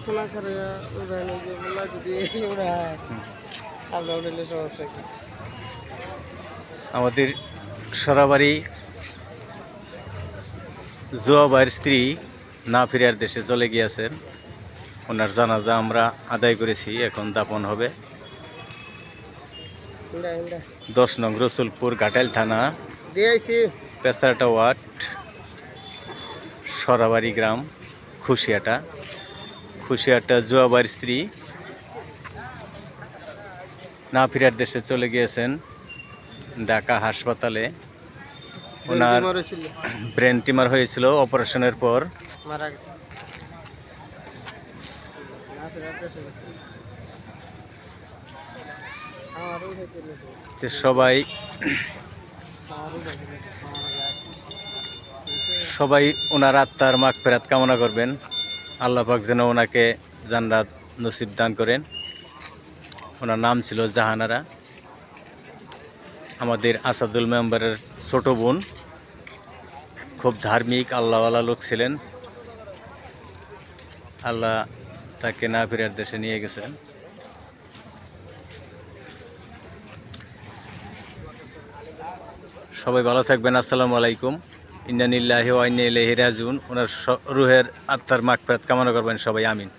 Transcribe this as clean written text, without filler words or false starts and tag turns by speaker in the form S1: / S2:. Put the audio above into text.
S1: খোলা করে উড়ানো যে বললা যদি উড়ায় আমরা উড়াইলে সমস্যা কি?
S2: আমাদের সরাবাড়ি জোয়া ভাইয়ের স্ত্রী না ফিরার দেশে চলে গিয়েছেন। ওনার জানাজা আমরা আদায় করেছি, এখন দাপন হবে।
S1: উড়া উড়া
S2: 10 নং রসুলপুর ঘাটাইল থানা,
S1: দিয়েছি
S2: পেসারটা ওয়ার্ড, সরাবাড়ি গ্রাম, খুশিয়াটা জোয়া ভাইয়ের স্ত্রী না ফিরার দেশে চলে গিয়েছেন ঢাকা হাসপাতালে। ওনার
S1: মরেছিল
S2: ব্রেন টিউমার হয়েছিল অপারেশনের পর।
S1: মারা গেছে না ফেরার দেশে গেছে আমারও হইতে লেগে
S2: তো সবাই
S1: আমারও যাবে
S2: সবাই ওনার আত্মার মাগফিরাত কামনা করবেন। আল্লাহ পাক যেন ওনাকে জান্নাত নসিব দান করেন। ওনার নাম ছিল জাহানারা, আমাদের আসাদুল মেম্বারের ছোট বোন। খুব ধার্মিক আল্লাহওয়ালা লোক ছিলেন। আল্লাহ তাকে না ফিরার দেশে নিয়ে গেছেন। সবাই ভালো থাকবেন। আসসালামু আলাইকুম। ইন্না লিল্লাহি ওয়া ইন্না ইলাইহি রাজিউন। ওনার রুহের আত্মার মাগফিরাত কামনা করবেন সবাই, আমিন।